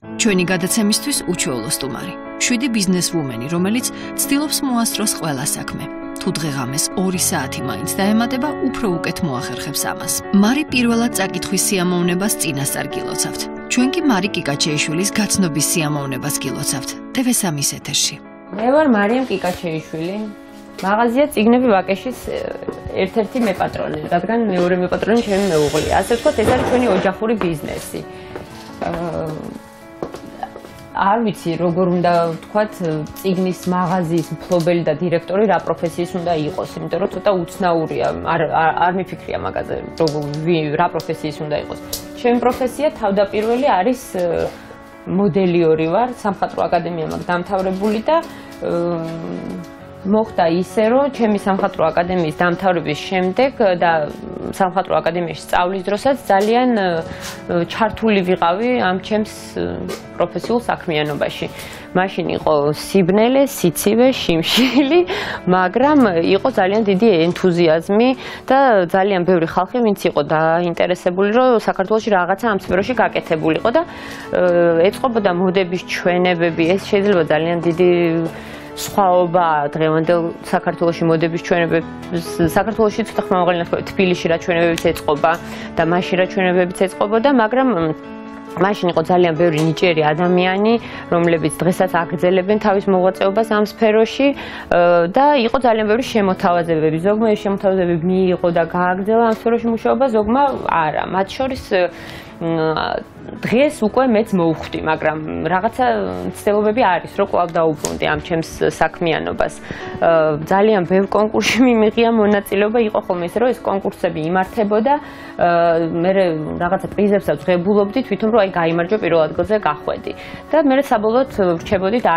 ჩვენი გადაცემისთვის უჩვეულო სტუმარი, 7 ბიზნესვუმენი, რომელიც ცდილობს მოასწროს ყველა საქმე. თუ დღეღამეს 2 საათი მაინც დაემატება, უფრო უკეთ მოახერხებს ამას. მარი პირველად წაკითხვის სიამოვნებას წინასწარ გილოცავთ. ჩვენ კი მარი კიკაჩეიშვილის გაცნობის სიამოვნებას გილოცავთ. TV3-ის ეთერში. მე ვარ მარიამ კიკაჩეიშვილი. მაღაზია წიგნები ვაკეშის ერთ-ერთი მეპატრონი, რადგან მეორე მეპატრონი ჩემი მეუღლეა. ასე ვთქვათ, ეს არის ჩვენი ოჯახური ბიზნესი. არ ვიცი, როგორ უნდა ვთქვათ, წიგნის მაღაზიის მფლობელი და დირექტორი რა პროფესიის უნდა იყოს, იმიტომ რომ ცოტა უცნაურია, არ მიფიქრია მაგაზე, რა პროფესიის უნდა იყოს. ჩემი პროფესია თავდაპირველი არის მოდელიორი ვარ, სამხატვრო აკადემია მაქვს დამთავრებული და მოხდა ისე, რომ ჩემი სამხატვრო აკადემიის დამთავრების შემდეგ და სამხატვრო აკადემიაში სწავლის დროსაც ძალიან ჩართული ვიყავი ამ ჩემს პროფესიულ საქმიანობაში. მაშინ იყო სიბნელე, სიცივე, შიმშილი, მაგრამ იყო ძალიან დიდი ენთუზიაზმი და ძალიან ბევრი ხალხი, ვინც იყო დაინტერესებული, რომ საქართველოში რაღაცა ამ სფეროში გაკეთებულიყო და ეწყობოდა მოდების ჩვენებები, ეს შეიძლება ძალიან დიდი სხვაობა დღევანდელ საქართველოში მოდების ჩვენებებს საქართველოში ცოტა ხმამაღალი თბილისში რა ჩვენებებიც ეწყობა და მაშინ რა ჩვენებებიც ეწყობოდა, მაგრამ მაშინ იყო ძალიან ბევრი ნიჭიერი ადამიანი, რომლებიც დღესაც აგრძელებენ თავის მოღვაწეობას ამ სფეროში და იყო ძალიან ბევრი შემოთავაზებები. ზოგმა ეს შემოთავაზებები მიიღო და გააგრძელა ამ სფეროში მუშაობა, ზოგმა არა. მათ შორის დღეს უკვე მეც მოვხვდი, მაგრამ რაღაცა ცდილობები არის, რომ კვლავ დაუბრუნდი ამ ჩემს საქმიანობას. ძალიან ბევრ კონკურსში მიმიღია მონაწილეობა, იყო ხოლმე ისე, რომ ეს კონკურსები იმართებოდა, მე რაღაცა პრიზებსაც ვღებულობდი, თვითონ რომ აი გაიმარჯვე პირველ ადგილზე გახვედი. და მე საბოლოოდ ვრჩებოდი და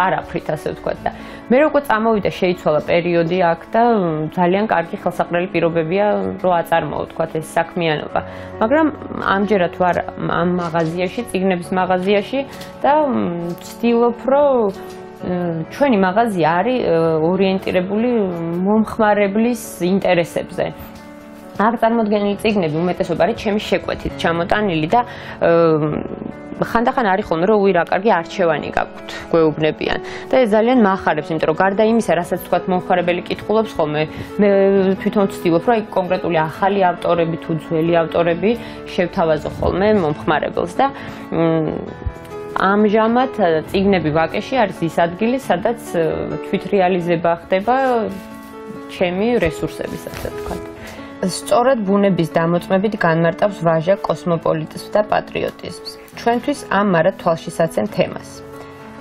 არაფრით, ასე ვთქვათ. და მე უკვე წამოვიდა, შეიცვალა პერიოდი აქ და ძალიან კარგი ხელსაყრელი პირობებია, რომ აწარმოო, ვთქვათ, ეს საქმიანობა. მაგრამ ამჯერად ვარ ამ მაღაზიაში, წიგნების მაღაზიაში და ვცდილობ, რომ ჩვენი მაღაზია არის ორიენტირებული მომხმარებლის ინტერესებზე. აქ წარმოდგენილი წიგნები უმეტესობა არის ჩემი შეკვეთით ჩამოტანილი და ხანდახან არის ხოლმე, რომ უი რა კარგი არჩევანი გაქვთ, გვეუბნებიან. და ეს ძალიან მახარებს, იმიტომ რომ გარდა იმისა, რასაც თქვათ მომხმარებელი კითხულობს ხოლმე, მე თვითონ ვცდილობ, რომ აი კონკრეტული ახალი ავტორები თუ ძველი ავტორები შევთავაზო ხოლმე მომხმარებელს და ამჟამად წიგნები ვაკეში არის ის ადგილი, სადაც თვითრეალიზება ხდება ჩემი რესურსების, ასე ვთქვათ. სწორად ბუნების დამოწმებით განმარტავს ვაჟა კოსმოპოლიტიზმს და პატრიოტიზმს. ჩვენთვის ამ მარად თვალშისაცემ თემას.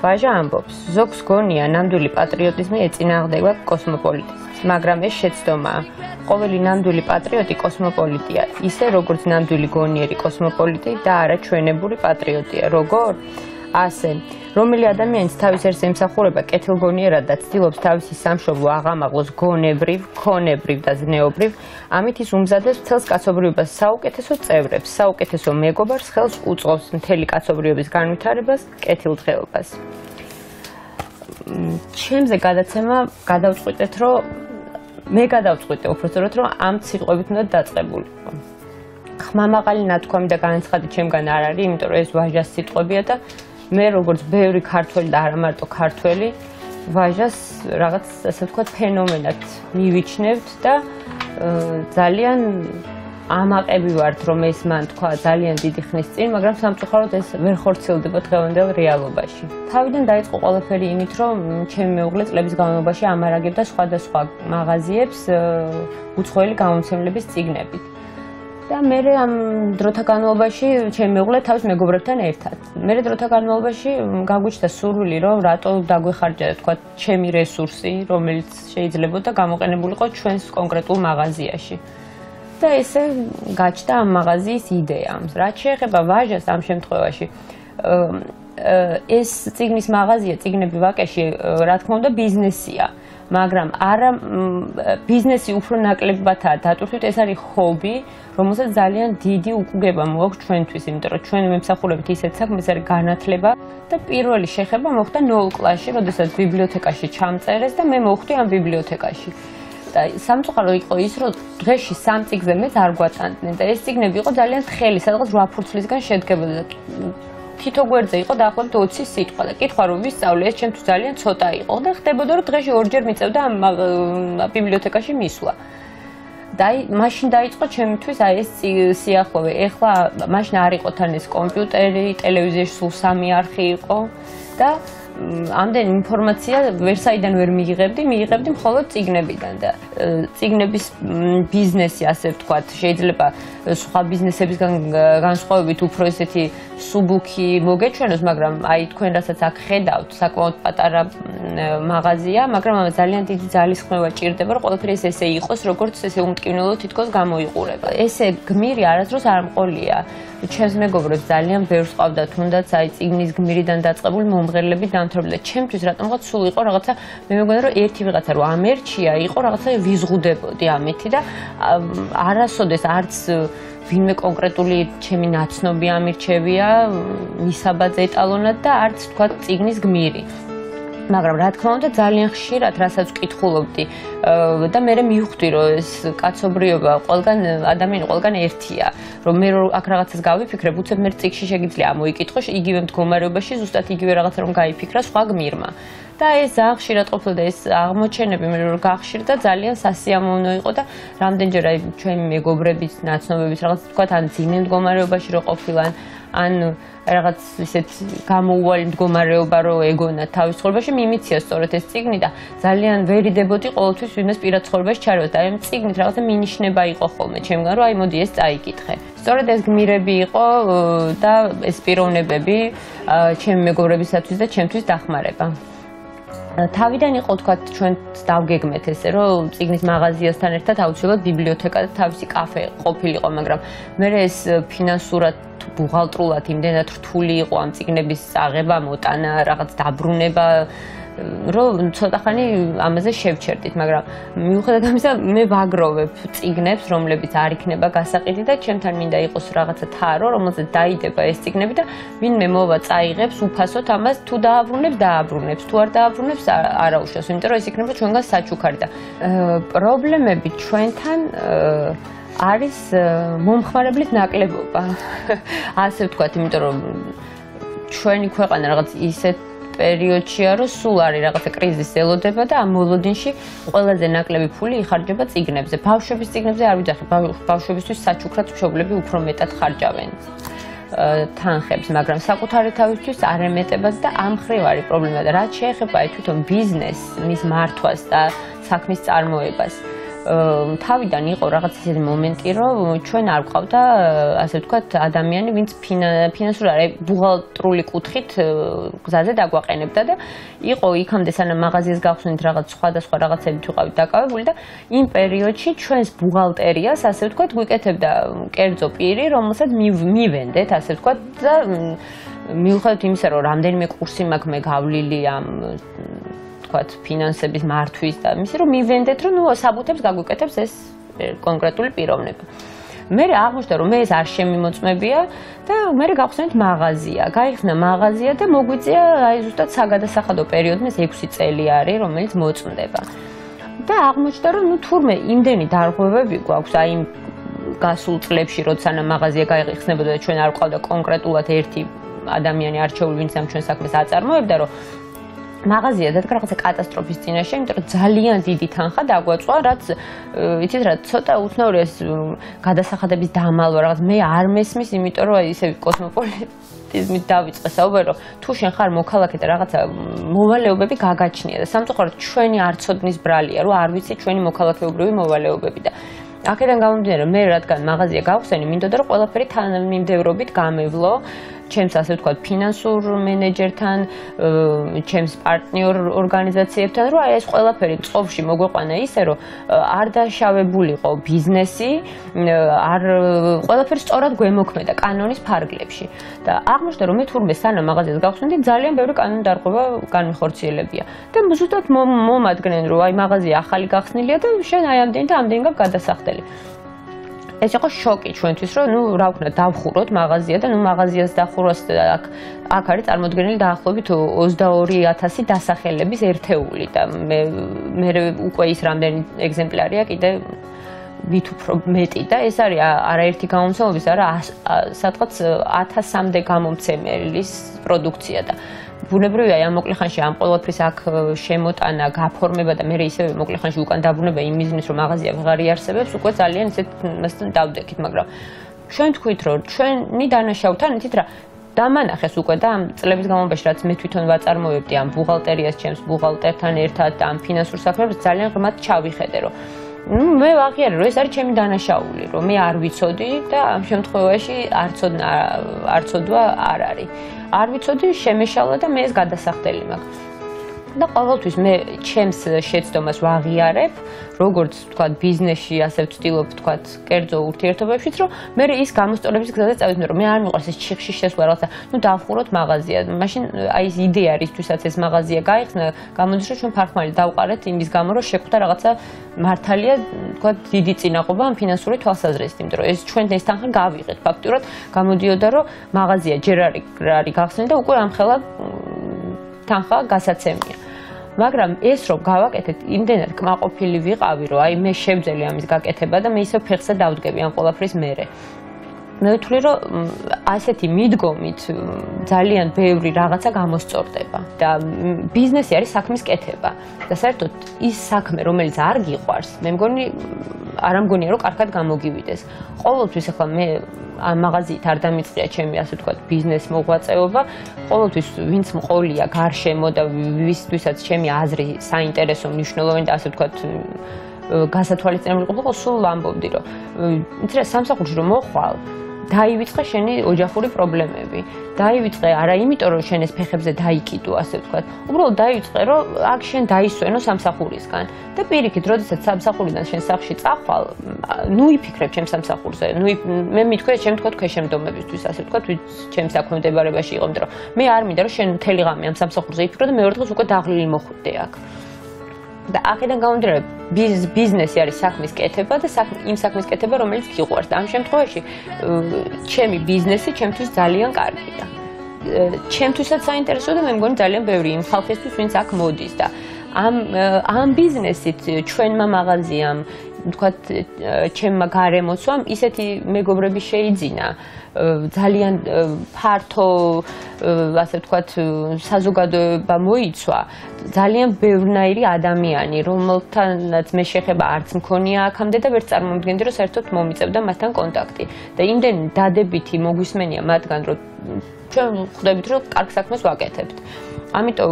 ვაჟა ამბობს, ზოგს გონია ნამდვილი პატრიოტიზმი ეწინააღმდება კოსმოპოლიტიზმს, მაგრამ ეს შეცდომაა. ყოველი ნამდვილი პატრიოტი კოსმოპოლიტია, ისე როგორც ნამდვილი გონიერი კოსმოპოლიტი და არა ჩვენებური პატრიოტია. როგორ? ასე, რომელი ადამიანიც თავის ერთს ემსახურება კეთილგონიერად და ცდილობს თავისი სამშობლო აღამაღლოს გონებრივ, ქონებრივ და ზნეობრივ, ამით ის უმზადებს მთელს კაცობრიობას საუკეთესო წევრებს, საუკეთესო მეგობარს, ხელს უწყობს მთელი კაცობრიობის განვითარებას, კეთილდღეობას. ჩემზე გადაცემა გადავწყვიტეთ, რომ მე გადავწყვიტე უბრალოდ, რომ ამ სიტყვებით უნდა დაწყებულიყო. ხმამაღალი ნათქვამი და განაცხადი ჩემგან არ არის, იმიტომ რომ ეს ვაჟას სიტყვებია და მე როგორც ბევრი ქართველი და არა მარტო ქართველი, ვაჟას რაღაც, ასე ვთქვათ, ფენომენად მივიჩნევთ და ძალიან ამაყები ვართ, რომ ეს მან თქვა ძალიან დიდი ხნის წინ, მაგრამ სამწუხაროდ ეს ვერ ხორციელდება დღევანდელ რეალობაში. თავიდან დაიწყო ყველაფერი იმით, რომ ჩემი მეუღლე წლების განმავლობაში ამარაგებდა სხვადასხვა მაღაზიებს უცხოელი გამომცემლების წიგნებით. და მე ამ დროთა განმავლობაში ჩემი მეუღლე თავის მეგობრებთან ერთად. მე დროთა განმავლობაში გაგვიჩნდა სურვილი, რომ რატო დაგვეხარჯა, თქვა, ჩემი რესურსი, რომელიც შეიძლებოდა გამოყენებულიყო ჩვენს კონკრეტულ მაღაზიაში. და ესე გაჩნდა ამ მაღაზიის იდეა. რაც შეეხება ვაჟას ამ შემთხვევაში, ეს წიგნის მაღაზია, წიგნები ვაკეში, რა თქმა უნდა, ბიზნესია. მაგრამ არა ბიზნესი უფრო ნაკლებადაა დატვირთვით, ეს არის ჰობი, რომელსაც ძალიან დიდი უკუგება მოაქვს ჩვენთვის, იმიტომ რომ ჩვენ ვემსახურებით ისეთ საქმეს, არის განათლება და პირველი შეხება მოხდა 0 კლასში, როდესაც ბიბლიოთეკაში ჩამწერეს და მე მოვხვდი ამ ბიბლიოთეკაში. და სამწუხარო იყო ის, რომ დღეში 3 წიგნზე მეც არ გვაწანდნენ და ეს წიგნები იყო ძალიან თხელი, სადღაც 8 ფურცლისგან შედგებოდა. თითო გვერდზე იყო დაახლოებით 20 სიტყვა და კითხვა რომ ვისწავლე ეს ჩემთვის ძალიან ცოტა იყო და ხდებოდა რომ დღეში ორჯერ მიწევდა ამ ბიბლიოთეკაში მისვლა. და მაშინ დაიწყო ჩემთვის ეს სიახლოვე. ეხლა მაშინ არ იყო თან ეს კომპიუტერი, ტელევიზიაში სულ 3 არხი იყო და ამდენი ინფორმაცია ვერსაიდან ვერ მიიღებდი მხოლოდ წიგნებიდან და წიგნების ბიზნესი ასე ვთქვათ შეიძლება სხვა ბიზნესებისგან განსხვავებით უფრო ესეთი სუბუქი მოგეჩვენოს, მაგრამ აი თქვენ რასაც აქ ხედავთ, საკმაოდ პატარა მაღაზია, მაგრამ ამას ძალიან დიდი ძალის ხმევა ჭირდება, რომ ყველაფერი ესე იყოს, როგორც ესე უმტკივნელო თითქოს გამოიყურება. ესე გმირი არასდროს არ მყოლია. ჩემს მეგობრებს ძალიან ბევრს ყავდა თუნდაც აი წიგნის გმირიდან დაწყებული მომღერლები დამთავრებული და ჩემთვის რატომღაც სულ იყო რაღაცა მე მეგონა რომ ერთი ვიღაცა რომ ამერჩია იყო რაღაცა ვიზღუდებოდი ამეთი და არასოდეს არც ვინმე კონკრეტული ჩემი ნაცნობი ამირჩევია მისაბაძე ეტალონად და არც თქვა წიგნის გმირი. მაგრამ რა თქმა უნდა ძალიან ხშირად რასაც ვკითხულობდი და მე მივხვდი რომ ეს კაცობრიობა ადამიანი ყველგან ერთია რომ მე აქ რაღაცას გავიფიქრებ უცებ მე წიგში შეგიძლია ამოიკითხო იგივე მდგომარეობაში ზუსტად იგივე რაღაცა რომ გაიფიქრა სხვა გმირმა და ეს ძალიან ხშირად ყოფილდა ეს აღმოჩენები მე რომ გახშირდა ძალიან სასიამოვნო იყო და რამდენჯერ აი ჩვენი მეგობრების ნაცნობების რაღაც თქვა ან ძიმე მდგომარეობაში რო ყოფილან ან რაღაც ისეთ გამოუვალი მდგომარეობა რო ეგონა თავის ცხოვრებაში მიმიცია სწორედ ეს წიგნი და ძალიან ვერიდებოდი ყოველთვის ვინმეს პირად ცხოვრებაში ჩარევდა და ამ წიგნით რაღაცა მინიშნება იყო ხოლმე ჩემგან რომ აი მოდი ეს წაიკითხე. სწორედ ეს გმირები იყო და ეს პიროვნებები ჩემი მეგობრებისათვის და ჩემთვის დახმარება. თავიდან იყო თქვა ჩვენ დავგეგმეთ ესე რომ წიგნის მაღაზიასთან ერთად აუცილებლად ბიბლიოთეკა და თავისი კაფე ყოფილიყო, მაგრამ მე ეს ფინანსურად ბუღალტრულად იმდენად რთული იყო ამ წიგნების აღება, მოტანა, რაღაც დაბრუნება, რომ ცოტა ხანი ამაზე შევჩერდით, მაგრამ მიუხედავად ამისა მე ვაგროვებ წიგნებს, რომლებიც არ იქნება გასაყიდი და ჩემთან მინდა იყოს რაღაცა თარო, რომელზეც დაიდება ეს წიგნები და ვინმე მოვა წაიღებს უფასოდ ამას, თუ დააბრუნებს, თუ არ დააბრუნებს არა უშავს, იმიტომ რომ ეს იქნება ჩვენგან საჩუქარი და პრობლემები ჩვენთან არის მომხმარებლის ნაკლებობა. ასე ვთქვათ, იმიტომ რომ ჩვენი ქვეყანა რაღაც ისეთ პერიოდშია, რომ სულ არის რაღაცა კრიზისი ელოდება და ამ მოლოდინში ყველაზე ნაკლები ფული იხარჯება წიგნებზე. ბავშვების წიგნებზე არ ვიძახი, ბავშვებისთვის საჩუქრად მშობლები უფრო მეტად ხარჯავენ თანხებს, მაგრამ საკუთარი თავისთვის არ ემეტებათ და ამ მხრივ არის პრობლემა და რაც შეეხება თვითონ ბიზნესს, მის მართვას და საქმის წარმოებას. თავიდან იყო რაღაც ისეთი მომენტი, რომ ჩვენ არ გვყავდა, ასე ვთქვათ, ადამიანი, ვინც ფინანსურად, ბუღალტრული კუთხით გზაზე დაგვაყენებდა და იყო იქამდე სანამ მაღაზიას გავხსნით რაღაც სხვადასხვა რაღაცებით ვიყავით დაკავებული და იმ პერიოდში ჩვენს ბუღალტერიას, ასე ვთქვათ, გვიკეთებდა კერძო პირი, რომელსაც მივენდეთ, ასე ვთქვათ და მიუხედავად იმისა, რომ რამდენიმე კურსი მაქვს მე გავლილი ამ ფინანსების მართვის და მისი რომ მივენდეთ რომ საბუთებს გაგვიკეთებს ეს კონკრეტული პიროვნება. მე აღმოჩნდა რომ მე ეს არ შემიმოწმებია და მე გავხსენეთ მაღაზია. გაიხსნა მაღაზია და მოგვიწია აი ზუსტად საგადასახადო პერიოდი, ეს 6 წელი არის, რომელიც მოწმდება. და აღმოჩნდა რომ თურმე იმდენი დარღვევები გვაქვს აი იმ გასულ წლებში, როცა მაღაზია გაიხსნებოდა და ჩვენ არ გვყავდა კონკრეტულად ერთი ადამიანი არჩეული, ვინც ამ ჩვენ საქმეს აწარმოებდა, რომ მაღაზია დადგა რაღაცა კატასტროფის წინაშე, იმიტომ რომ ძალიან დიდი თანხა დაგვაწვა, რაც იცით რა, ცოტა უცნაურია ეს გადასახადების დამალვა, რაღაც მე არ მესმის, იმიტომ რომ ისე კოსმოპოლიტიზმით დავიწყე საუბარი, რომ თუ შენ ხარ მოქალაქე და რაღაცა მოვალეობები გაგაჩნია და სამწუხაროდ ჩვენი არცოდნის ბრალია, რომ არ ვიცი ჩვენი მოქალაქეობრივი მოვალეობები და აქედან გამომდინარე, მე რადგან მაღაზია გავხსენი, მინდოდა რომ ყველაფერი თანამიმდევრობით გამევლო ჩემს ასე ვთქვათ ფინანსურ მენეჯერთან, ჩემს პარტნიორ ორგანიზაციებთან, რომ აი ეს ყველაფერი წყობაში მოგვეყვანა ისე, რომ არ დაშავებულიყო ბიზნესი, არ ყველაფერი სწორად გვემოქმედა კანონის ფარგლებში. და აღმოჩნდა, რომ მე თურმე სანამ მაღაზიას გავხსნდი, ძალიან ბევრი კანონი დარღვევა განმიხორციელებია. და ზუსტად მომადგენენ, რომ აი მაღაზია ახალი გახსნილია და შენ აი ამდენი და ამდენი გაქვს გადასახდელი. ეს იყო შოკი ჩვენთვის, რომ რა ვქნა, დავხუროთ მაღაზია და მაღაზიას დახურვას აქ არის წარმოდგენილი დაახლოებით 22,000 დასახელების ერთეული და მე უკვე ის რამდენი ეგზემპლარია კიდე მით უფრო მეტი და ეს არის არაერთი გამომცემლობის არა სადღაც 1000-მდე გამომცემელის პროდუქცია და ბუნებრივია ამ მოკლე ხანში ამ ყველაფრის აქ შემოტანა, გაფორმება და მე ისევე მოკლე ხანში უკან დაბრუნება იმ მიზნის რომ მაღაზია ვეღარ იარსებებს, უკვე ძალიან ისეთ დავდექით, მაგრამ ჩვენ თქვით რომ ჩვენი დანაშაულთან ერთით რა დამანახეს უკვე და ამ წლების განმავლობაში რაც მე თვითონ ვაწარმოებდი ამ ბუღალტერიას ჩემს ბუღალტერთან ერთად და ამ ფინანსურ საქმეებს ძალიან ღრმად ჩავიხედე რომ მე ვაღიარე რომ ეს არის ჩემი დანაშაული რომ მე არ ვიცოდი და ამ შემთხვევაში არ ცოდვა არ არის არ ვიცოდი შემეშალა და მე ეს გადასახდელი მაქვს და ყოველთვის მე ჩემს შეცდომას ვაღიარებ როგორც თქვა ბიზნესში ასე ვცდილობ თქვა კერძო ურთიერთობებშიც რომ მე ის გამოსწორების გზაზე წავიდე რომ მე არ მიყვარს ეს ჩიხში შესვლა რაღაცა ნუ დავხუროთ მაღაზია მაშინ აი ეს იდეა რისთვისაც ეს მაღაზია გაიხსნა გამოდის რომ ჩვენ ფარხმალი დავყარეთ იმის გამო რომ შეხვდა რაღაცა მართალია თქვა დიდი წინააღობა ამ ფინანსური თვალსაზრისით იმიტომ რომ ეს ჩვენ ეს თანხა გავიღეთ ფაქტურად გამოდიოდა რომ მაღაზია ჯერ არის გახსნილი და უკვე ამხელა თანხა გასაცემია მაგრამ ეს რომ გავაკეთეთ იმდენად კმაყოფილი ვიყავი რომ აი მე შევძელი ამის გაკეთება და მე ისე ფეხზე დავდგები ამ ყველაფრის მერე მე ვთვლი რომ ასეთი მიდგომით ძალიან ბევრი რაღაცა გამოსწორდება და ბიზნესი არის საქმის კეთება და საერთოდ ის საქმე რომელიც არ გიყვარს მე არ მგონია რომ კარგად გამოგივიდეს ყოველთვის ახლა მე ამ მაღაზიით არ დამიწყია ჩემი ასე ვთქვათ ბიზნეს მოღვაწეობა ყოველთვის ვინც მყოლია გარშემო და ვისთვისაც ჩემი აზრი საინტერესო მნიშვნელოვანი და ასე ვთქვათ გასათვალისწინებელი ყოფილიყო სულ ამბობდი რომ იცი რა სამსახურში რომ მოხვალ დაივიწყე შენი ოჯახური პრობლემები დაივიწყე არა იმიტომ რომ შენ ეს ფეხებზე დაიკიდო ასე ვთქვათ უბრალოდ დაივიწყე რომ აქ შენ დაისვენო სამსახურისგან და პირიქით როდესაც სამსახურიდან შენ სახლში წახვალ ნუ იფიქრებ ჩემ სამსახურზე ნუ მე მithქვე ჩემ თქვა ქვეშემდგომებისთვის ასე ვთქვათ ჩემს საქმემდებარებაში იყო იმიტომ რომ მე არ მინდა რომ შენ მთელი ღამე ამ სამსახურზე იფიქრო და მეორე დღეს უკვე დაღლილი მოხვიდე აქ და აქედან გამომდინარე ბიზნესი არის საქმის კეთება და იმ საქმის კეთება რომელიც გიყვარს და ამ შემთხვევაში ჩემი ბიზნესი ჩემთვის ძალიან კარგია ჩემთვისაც საინტერესოა და მე მგონი ძალიან ბევრი იმ ხალხისთვის ვინც აქ მოდის და ამ ბიზნესით ჩვენმა მაღაზიამ ვთქვათ ჩემმა გარემოცვამ ისეთი მეგობრები შეიძინა ძალიან ფართო ასე ვთქვათ საზოგადოება მოიცვა ძალიან ბევრნაირი ადამიანი რომელთანაც მე შეხება არც მქონია აქამდე და ვერ წარმოვიდგენდი რომ საერთოდ მომიწევდა მასთან კონტაქტი და იმდენი დადებითი მოგვისმენია მათგან რომ ჩვენ ხვდებით რომ კარგ საქმეს ვაკეთებთ ამიტომ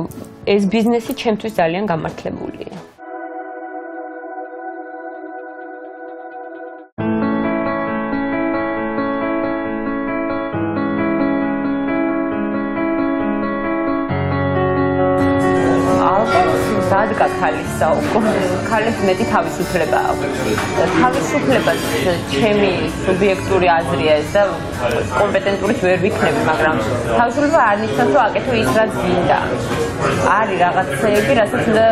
ეს ბიზნესი ჩემთვის ძალიან გამართლებულია დადგა ქალის საუკუნე ქალებს მეტი თავისუფლება აქვს თავისუფლებას ჩემი სუბიექტური აზრია ეს და კომპეტენტურით ვერ ვიქნები მაგრამ თავისუფლება არ ნიშნავს რომ აკეთო ის რაც გინდა არის რაღაცები რასაც უნდა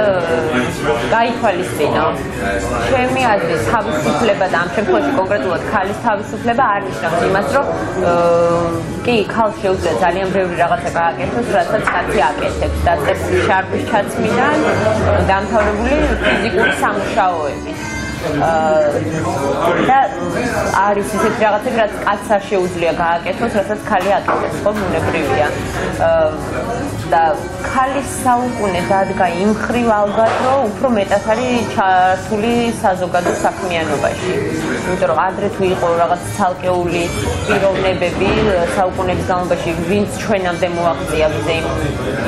გაითვალისწინო ჩემი აზრით თავისუფლება და ამ შემთხვევაში კონკრეტულად ქალის თავისუფლება არ ნიშნავს იმას რომ კი ქალს შეუძლია ძალიან ბევრი რაღაცა გააკეთოს რასაც კაცი აკეთებს დაწყებს შარფის ჩაცმიდან დამთავრებული ფიზიკური სამუშაოებით და არის ისეთი რაღაცები რაც კაცს არ შეუძლია გააკეთოს რასაც ქალი აკეთებს ხო ბუნებრივია და ქალის საუკუნე დადგა იმ ხრივ ალბათ რომ უფრო მეტად არის ჩართული საზოგადო საქმიანობაში იმიტომ რომ ადრე თუ იყო რაღაც ცალკეული პიროვნებები საუკუნეების განმავლობაში ვინც ჩვენამდე მოაღწია ვიზე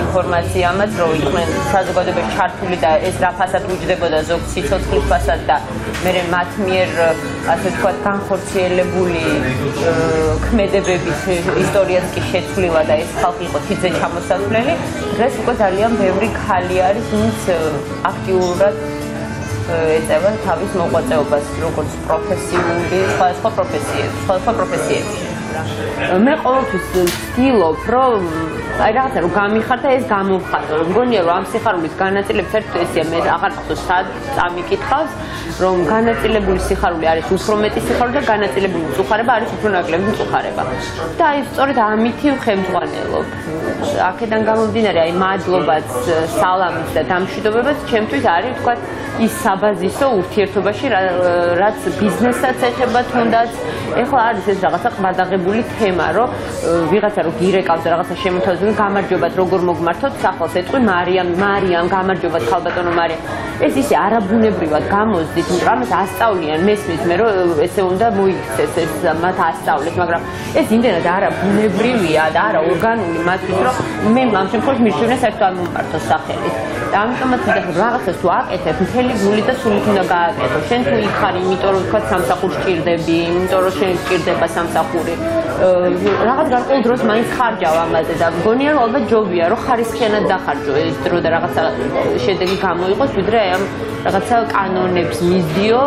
ინფორმაციამაც რომ იყვნენ საზოგადოებაში ჩართული და ეს რა ფასად უჯდებოდა ზოგ სიცოცხლის ფასად და მე მათ მიერ ასე ვთქვათ განხორციელებული ქმედებების ისტორიაც კი შეცვლილა და ეს ხალხი იყო თითზე ჩამოსასვლელი დღეს უკვე ძალიან ბევრი ქალი არის ვინც აქტიურად ეწევა თავის მოღვაწეობას როგორც პროფესიული სხვადასხვა პროფესიებში მე ყოველთვის ვცდილობ, რომ აი რაღაცა რომ გამიხარ და ეს გამოვხატო. მგონია რომ ამ სიხარულის განაწილებით საერთოდ ესეა, მე აღარ ხსოვს სად წამიკითხავს, რომ განაწილებული სიხარული არის უფრო მეტი სიხარული და განაწილებული მწუხარება არის უფრო ნაკლები მწუხარება. და აი სწორედ ამითი ვხემძღვანელობ. აქედან გამომდინარე, აი მადლობაც, სალამიც და დამშვიდობებაც ჩემთვის არის თქვა ის საბაზისო ურთიერთობაში, რაც ბიზნესაც ეხება თუნდაც. ეხლა არის ეს რაღაცა ყბადაღებული თემა, რომ ვიღაცა რო გირეკავს რაღაცა შემოთავაზებული, გამარჯობათ, როგორ მოგმართოთ, სახელს ეთყვი მარიამ, გამარჯობათ, ხალბატონო მარიამ. ეს ისე არაბუნებრივად გამოსდით, იმიტომ ამას ასწავლიან, მესმის მე რომ ესე უნდა მოიქცეს ეს მათ ასწავლეთ, მაგრამ ეს იმდენად არაბუნებრივია და არა ორგანული მათთვის, რომ მე ამ შემთხვევაში მირჩევნია საერთოდ არ მომმართოს სახელით. და ამიტომაც ვიდეო რაღაცას თუ აკეთებ, მთელი გული და სულით უნდა გააკეთო. შენ თუ იქ ხარ, იმიტომ რომ თქვა სამსახურს ჭირდები, იმიტომ რომ შენ ჭირდება სამსახური. რაღაც გარკვეულ დროს მაინც ხარჯავ ამაზე და მგონია რომ ალბათ ჯობია რომ ხარისხიანად დახარჯო ეს დრო და რაღაცა შედეგი გამოიღოს, ვიდრე ამ რაღაცა კანონებს მისდიო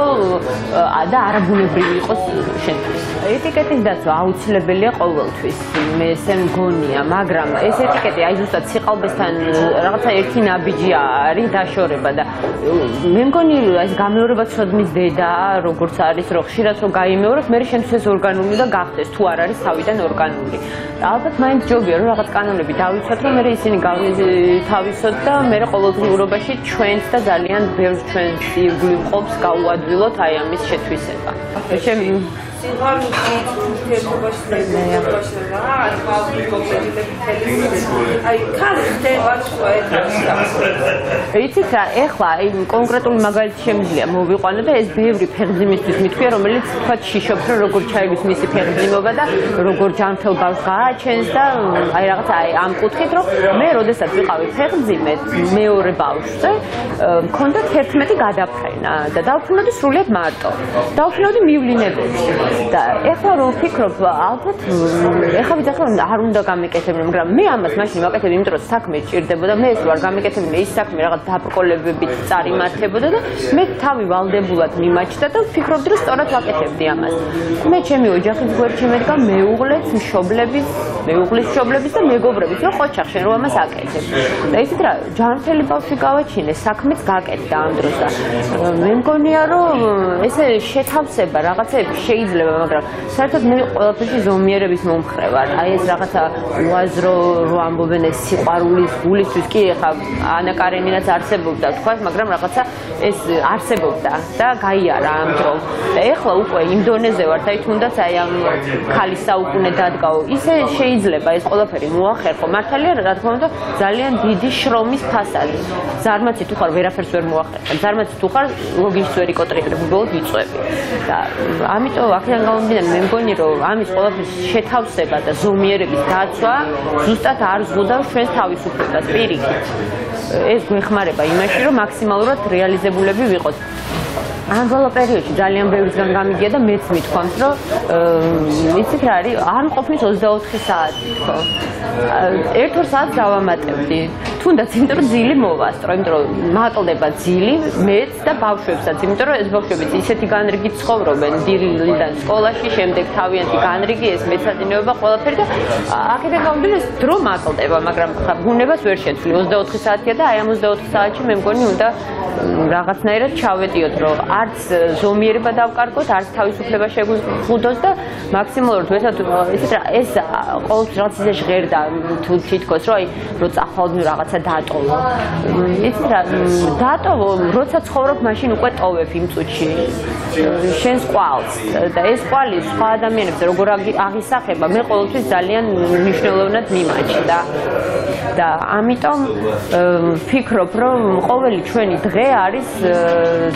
და არაბუნებრივი იყოს შენთვის. ეტიკეტის დაცვა აუცილებელია ყოველთვის. მე ესე მგონია, მაგრამ ეს ეტიკეტი აი ზუსტად სიყალბესთან რაღაცა ერთი ნაბიჯი არის დაშორება და მე მგონი ეს გამეორება ცოდნის დედა, როგორც არის, რომ ხშირად რო გაიმეორებს, მე შენთვის ეს ორგანული და გახდეს, თუ არ არის თავიდან ორგანული. ალბათ მაინც ჯობია რომ რაღაც კანონები დავიცვათ, რომ მე ისინი გავითავისოთ და მე ყოველდღიურობაში ჩვენს და ძალიან ბევრ ჩვენს ირგვლივ მყოფს გაუადვილოთ აი ამის შეთვისება. სიხარულის ურთიერთობაში და ახალგაზრდა გოგოები აი ხალხი ხდება სხვა ეტაპში. იცით რა, ეხლა კონკრეტული მაგალითი შემიძლია მოვიყვანო და ეს ბევრი ფეხმძიმისთვის მithქვია, რომელიც თქვა შიშობს, რომ როგორ ჩაიგვის მისი ფეხმძიმობა და როგორ ჯანმრთელ ბავშვს გააჩენს და აი რაღაცა აი ამ კუთხით, რომ მე როდესაც ვიყავი ფეხმძიმე მეორე ბავშვზე, მქონდა 11 გადაფრენა და დავფრინავდი სრულიად მარტო. დავფრინავდი მივლინებებში. და ეხლა რომ ვფიქრობ, ალბათ ეხლა ვიძახე რომ არ უნდა გამეკეთებინა, მაგრამ მე ამას მაშინ ვაკეთებ, იმიტომ რომ საქმე ჭირდებოდა, მე ეს რო არ გამეკეთებინა, ის საქმე რაღაც დაბრკოლებებით წარიმართებოდა და მე თავი ვალდებულად მიმაჩნდა და ვფიქრობდი რომ სწორად ვაკეთებდი ამას. მე ჩემი ოჯახის გვერდში მედგა მეუღლეც, მშობლების და მეგობრების, რომ ყოჩახ შენ რომ ამას აკეთებ. და ისიც რა, ჯანმრთელი ბავშვი გავაჩინე, საქმეც გაკეთდა ამ დროს და მე მგონია რომ ესე შეთავსება რაღაცები შეიძლება, მაგრამ საერთოდ მე ყველაფერში ზომიერების მომხრე ვარ. აი ეს რაღაცა უაზრო რო ამბობენ ეს სიყვარულის გულისთვის კი ეხა ანა კარენინაც არსებობდა თქვა, მაგრამ რაღაცა ეს არსებობდა და გაიარა ამ დროს. და ეხლა უკვე იმ დონეზე ვართ, აი თუნდაც აი ამ ქალის საუკუნე დადგაო. ისე შეიძლება ეს ყველაფერი მოახერხო. მართალია რა თქმა უნდა ძალიან დიდი შრომის ფასადი. ზარმაცი თუ ხარ ვერაფერს ვერ მოახერხებ. ზარმაცი თუ ხარ ლოგინს ვერ იკოტრირებ, უბრალოდ იწვევი. და ამიტომ აქედან გამომდინარე მე მგონი რომ ამის ყველაფრის შეთავსება და ზომიერების დაცვა ზუსტად არ ზღუდავს ჩვენს თავისუფლებას პირიქით. ეს გვეხმარება იმაში რომ მაქსიმალურად რეალიზებულები ვიყოთ. ამ ბოლო პერიოდში ძალიან ბევრისგან გამიგია და მეც მithქვამს რომ იცით რა არის არ მყოფნის 24 საათი თქო. 1-2 საათს დავამატებდი. თუნდაც იმიტომ რომ ძილი მოვასწრო, იმიტომ რომ მაკლდება ძილი მეც და ბავშვებსაც, იმიტომ რომ ეს ბავშვებიც ისეთი განრიგით ცხოვრობენ დილიდან სკოლაში, შემდეგ თავიანთი განრიგი, ეს მეცადინეობა ყველაფერი და აქედან გამომდინარე დრო მაკლდება, მაგრამ ბუნებას ვერ შეცვლი. 24 საათია და აი ამ 24 საათში მე მგონი უნდა რაღაცნაირად ჩავეტიოთ, რომ არც ზომიერება დავკარგოთ, არც თავისუფლება შეგვიღვდოს და მაქსიმალურად ვეცადოთ ისეთ რა ეს ყოველთვის რაღაც ისე ჟღერდა თუ თითქოს რომ აი რო წახვალდნი რაღაცა დატოვო. იცით რა დატოვო, როცა ცხოვრობ მაშინ უკვე ტოვებ იმ წუთში შენს კვალს და ეს კვალი სხვა ადამიანებზე როგორ აღისახება, მე ყოველთვის ძალიან მნიშვნელოვნად მიმაჩნდა. და ამიტომ ვფიქრობ, რომ ყოველი ჩვენი დღე არის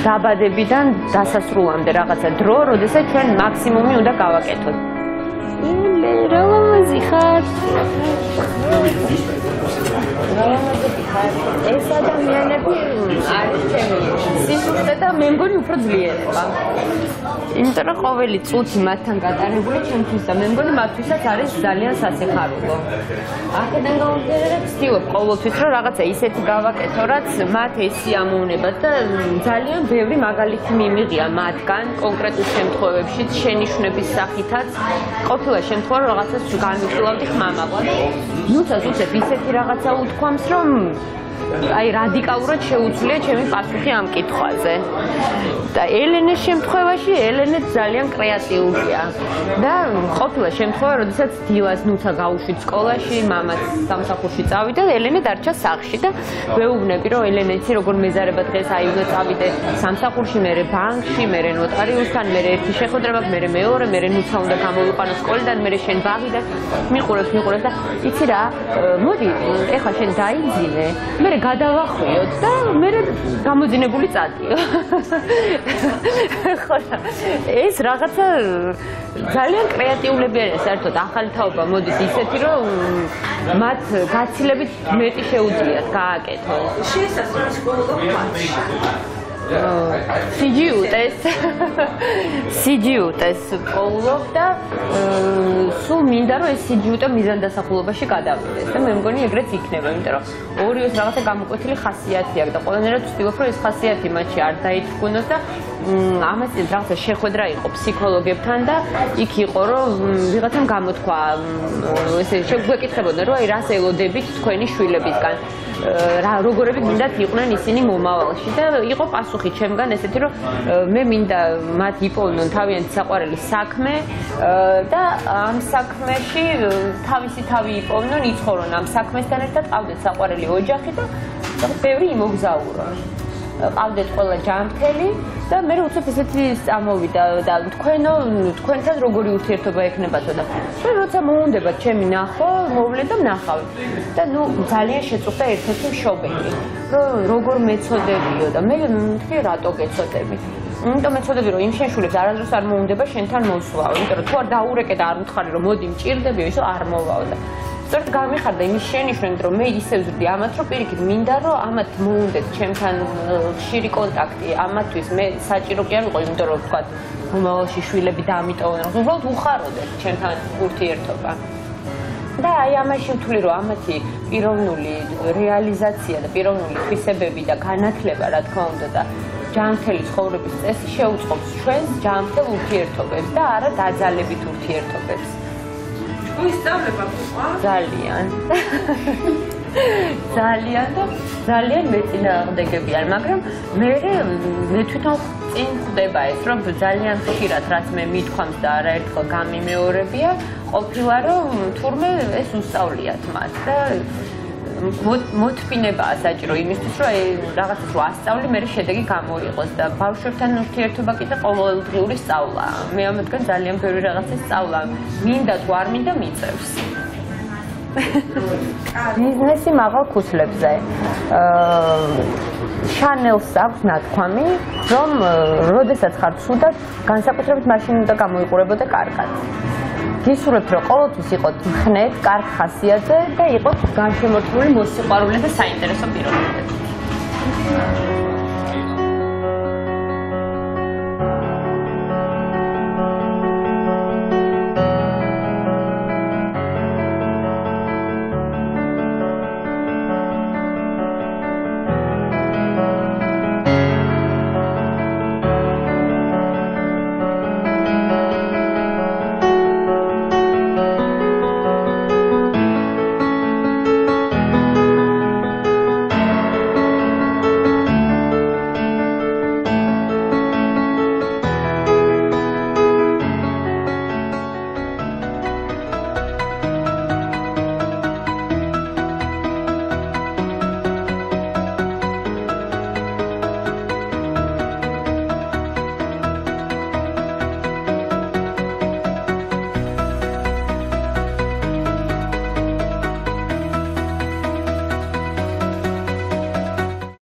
დაბადებიდან დასასრულამდე რაღაცა დრო, როდესაც ჩვენ მაქსიმუმი უნდა გავაკეთოთ. რომაზი ხარ? ეს ადამიანები არის ჩემი და მე მგონი უფრო ძლიერება. იმიტომ რომ ყოველი წუთი მათთან გატარებული ჩემთვის და მე მგონი მათთვისაც არის ძალიან სასიხარულო. აქედან გამომდინარე ვცდილობ ყოველთვის რომ რაღაცა ისეთი გავაკეთო, რაც მათ ესიამოვნებათ და ძალიან ბევრი მაგალითი მიმიღია მათგან კონკრეტულ შემთხვევებში შენიშვნების სახითაც. ყოფილა შემთხვევა რომ რაღაცას განვიხილავდი ხმამაღლად. ნუცას უცებ ისეთი რაღაცა უთქვამს რომ აი რადიკალურად შეუძლია ჩემი პასუხი ამ კითხვაზე. და ელენეს შემთხვევაში ელენე ძალიან კრეატიულია. და ყოფილა შემთხვევა, როდესაც დილას ნუცა გაუშვით სკოლაში, მამაც სამსახურში წავიდა, ელენე დარჩა სახლში და ვეუბნები, რომ ელენე იცი როგორ მეზარება დღეს აი უნდა წავიდე სამსახურში, მერე ბანკში, მერე ნოტარიუსთან, მერე ერთი შეხვედრა, მერე მეორე, მერე ნუცა უნდა გამოვიყვანო სკოლიდან, მერე შენ ბაღიდან. მიყურებს და იცი რა, მოდი, ეხლა შენ დაიძინე. მერე გადავახვიოთ და მერე გამოძინებული წადიო. ხოდა ეს რაღაცა ძალიან კრეატიულები არის საერთოდ ახალი თაობა მოდის ისეთი რომ მათ გაცილებით მეტი შეუძლიათ გააკეთონ. შესაძლოა სკოლაში. სიჯიუტეს პოულობ და სულ მინდა რომ ეს სიჯიუტე მიზანდასახულობაში გადავიდეს და მე მგონი ეგრეც იქნება, იმიტომ რომ ორიოს რაღაცა გამოკვეთილი ხასიათი აქვს და ყველანაირად ვცდილობ რომ ეს ხასიათი მათში არ დაითქმუნოს და ამას რაღაცა შეხვედრა იყო ფსიქოლოგებთან და იქ იყო რომ ვიღაცამ გამოთქვა ესე შეგვეკითხებოდნენ რომ აი რას ელოდებით თქვენი შვილებისგან როგორები გინდათ იყვნენ ისინი მომავალში და იყო პასუხი ჩემგან ესეთი რომ მე მინდა მათ იპოვნონ თავიანთი საყვარელი საქმე და ამ საქმეში თავისი თავი იპოვნონ, იცხოვრონ ამ საქმესთან ერთად, ყავდეთ საყვარელი ოჯახი და ბევრი იმოგზაურონ. ყავდეთ ყველა ჯანმრთელი და მე უცებ ესეთი წამოვიდა და თქვენთან როგორი ურთიერთობა ექნებათო და მე როცა მოუნდებათ ჩემი ნახვა, მოვლე და ვნახავ. და ნუ ძალიან შეწუხდა ერთ-ერთი მშობელი, რომ როგორ მეწოდებიო და მე თქვი რატო გეწოდები. იმიტომ მეწოდები რომ იმ შენ შვილებს არასდროს არ მოუნდება შენთან მოსვლაო, იმიტომ რომ თუ არ დაურეკე და არ უთხარი რომ მოდი მჭირდებიო, ისო არ მოვაო და სწორედ გამიხარდა იმის შენიშვნით, რომ მე ისე ვზრდი ამათ, რომ პირიქით მინდა რომ ამათ მოუნდეთ ჩემთან ხშირი კონტაქტი, ამათთვის მე საჭირო კი არ ვიყო, იმიტომ რომ თქვა მომავალში შვილები დამიტოვონ, რომ უბრალოდ უხაროდეთ ჩემთან ურთიერთობა. და აი ამაში ვთვლი რომ ამათი პიროვნული რეალიზაცია და პიროვნული თვისებები და განათლება რა თქმა უნდა და ჯანმრთელი ცხოვრების წესი შეუწყობს ჩვენს ჯანმრთელ ურთიერთობებს და არა დაძალებით ურთიერთობებს. ვისწავლება ყვა? ძალიან. ძალიან მეწინააღმდეგები არ, მაგრამ მე თვითონ წინ ხვდება ეს, რომ ძალიან ხშირად რაც მე მithქვამს და არაერთხელ გამიმეორებია, ყოფილა რომ თურმე ეს უსწავლიათ მათ და მოთმინებაა საჭირო იმისთვის, რომ რაღაცას რო ასწავლი, მე შედეგი გამოიღოს და ბავშვებთან ურთიერთობა კიდე ყოველდღიური სწავლაა. მე ამათგან ძალიან ბევრი რაღაცას სწავლა. მინდა თუ არ მინდა მიწევს. ბიზნესი მაღალ ქუსლებზე. შანელს აქვს ნათქვამი, რომ როდესაც ხარ ცუდად, განსაკუთრებით მაშინ უნდა გამოიყურებოდე კარგად. გისურვებთ, რომ ყოველთვის იყოთ მხნეთ, კარგ ხასიათზე და იყოთ გარშემორტყმული მოსიყვარულე და საინტერესო პიროვნებებით.